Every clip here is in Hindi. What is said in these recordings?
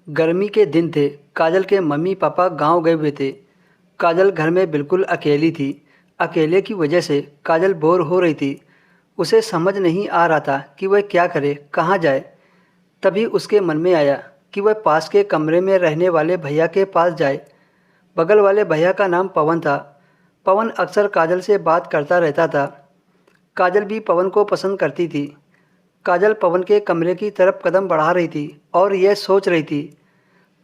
गर्मी के दिन थे। काजल के मम्मी पापा गांव गए हुए थे। काजल घर में बिल्कुल अकेली थी। अकेले की वजह से काजल बोर हो रही थी। उसे समझ नहीं आ रहा था कि वह क्या करे, कहाँ जाए। तभी उसके मन में आया कि वह पास के कमरे में रहने वाले भैया के पास जाए। बगल वाले भैया का नाम पवन था। पवन अक्सर काजल से बात करता रहता था। काजल भी पवन को पसंद करती थी। काजल पवन के कमरे की तरफ कदम बढ़ा रही थी और यह सोच रही थी,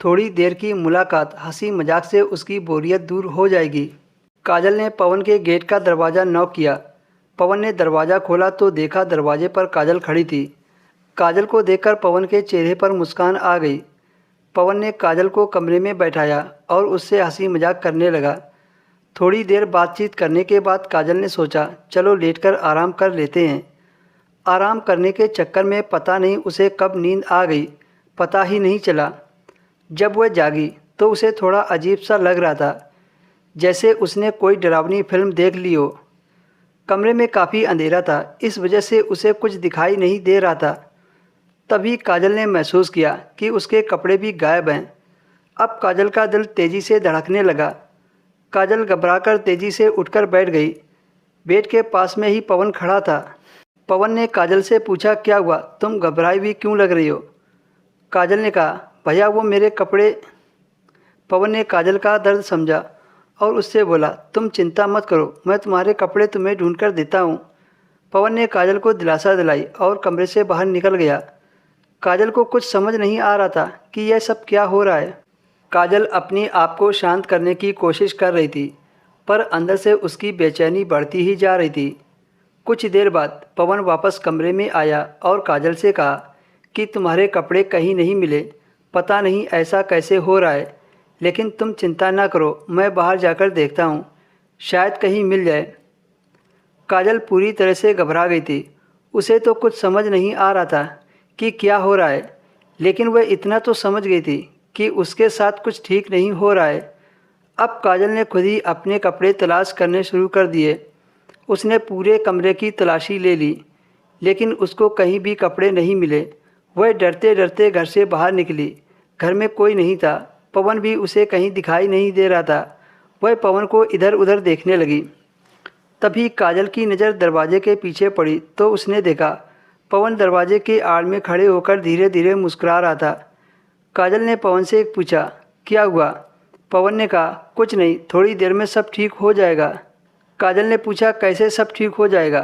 थोड़ी देर की मुलाकात हंसी मजाक से उसकी बोरियत दूर हो जाएगी। काजल ने पवन के गेट का दरवाज़ा नॉक किया। पवन ने दरवाज़ा खोला तो देखा दरवाजे पर काजल खड़ी थी। काजल को देखकर पवन के चेहरे पर मुस्कान आ गई। पवन ने काजल को कमरे में बैठाया और उससे हंसी मजाक करने लगा। थोड़ी देर बातचीत करने के बाद काजल ने सोचा, चलो लेटकर आराम कर लेते हैं। आराम करने के चक्कर में पता नहीं उसे कब नींद आ गई, पता ही नहीं चला। जब वह जागी तो उसे थोड़ा अजीब सा लग रहा था, जैसे उसने कोई डरावनी फिल्म देख ली हो। कमरे में काफ़ी अंधेरा था, इस वजह से उसे कुछ दिखाई नहीं दे रहा था। तभी काजल ने महसूस किया कि उसके कपड़े भी गायब हैं। अब काजल का दिल तेज़ी से धड़कने लगा। काजल घबराकर तेज़ी से उठकर बैठ गई। बेड के पास में ही पवन खड़ा था। पवन ने काजल से पूछा, क्या हुआ, तुम घबराई हुई क्यों लग रही हो? काजल ने कहा, भैया वो मेरे कपड़े। पवन ने काजल का दर्द समझा और उससे बोला, तुम चिंता मत करो, मैं तुम्हारे कपड़े तुम्हें ढूंढ कर देता हूँ। पवन ने काजल को दिलासा दिलाई और कमरे से बाहर निकल गया। काजल को कुछ समझ नहीं आ रहा था कि यह सब क्या हो रहा है। काजल अपने आप को शांत करने की कोशिश कर रही थी, पर अंदर से उसकी बेचैनी बढ़ती ही जा रही थी। कुछ देर बाद पवन वापस कमरे में आया और काजल से कहा कि तुम्हारे कपड़े कहीं नहीं मिले, पता नहीं ऐसा कैसे हो रहा है, लेकिन तुम चिंता ना करो, मैं बाहर जाकर देखता हूँ, शायद कहीं मिल जाए। काजल पूरी तरह से घबरा गई थी। उसे तो कुछ समझ नहीं आ रहा था कि क्या हो रहा है, लेकिन वह इतना तो समझ गई थी कि उसके साथ कुछ ठीक नहीं हो रहा है। अब काजल ने खुद ही अपने कपड़े तलाश करने शुरू कर दिए। उसने पूरे कमरे की तलाशी ले ली, लेकिन उसको कहीं भी कपड़े नहीं मिले। वह डरते डरते घर से बाहर निकली। घर में कोई नहीं था। पवन भी उसे कहीं दिखाई नहीं दे रहा था। वह पवन को इधर उधर देखने लगी। तभी काजल की नज़र दरवाजे के पीछे पड़ी तो उसने देखा पवन दरवाजे के आड़ में खड़े होकर धीरे धीरे मुस्कुरा रहा था। काजल ने पवन से पूछा, क्या हुआ? पवन ने कहा, कुछ नहीं, थोड़ी देर में सब ठीक हो जाएगा। काजल ने पूछा, कैसे सब ठीक हो जाएगा?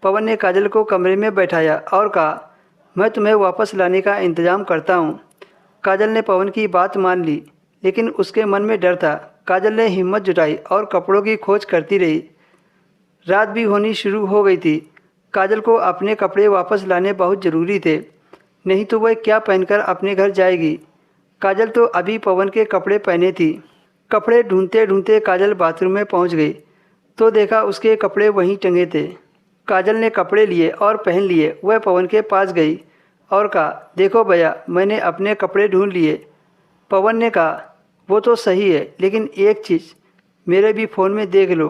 पवन ने काजल को कमरे में बैठाया और कहा, मैं तुम्हें वापस लाने का इंतज़ाम करता हूँ। काजल ने पवन की बात मान ली, लेकिन उसके मन में डर था। काजल ने हिम्मत जुटाई और कपड़ों की खोज करती रही। रात भी होनी शुरू हो गई थी। काजल को अपने कपड़े वापस लाने बहुत ज़रूरी थे, नहीं तो वह क्या पहनकर अपने घर जाएगी। काजल तो अभी पवन के कपड़े पहने थी। कपड़े ढूंढते ढूंढते काजल बाथरूम में पहुंच गई तो देखा उसके कपड़े वहीं टंगे थे। काजल ने कपड़े लिए और पहन लिए। वह पवन के पास गई और कहा, देखो भैया, मैंने अपने कपड़े ढूंढ लिए। पवन ने कहा, वो तो सही है, लेकिन एक चीज़ मेरे भी फ़ोन में देख लो।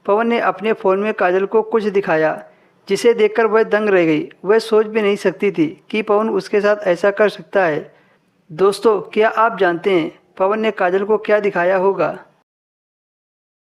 पवन ने अपने फ़ोन में काजल को कुछ दिखाया, जिसे देखकर वह दंग रह गई। वह सोच भी नहीं सकती थी कि पवन उसके साथ ऐसा कर सकता है। दोस्तों, क्या आप जानते हैं पवन ने काजल को क्या दिखाया होगा?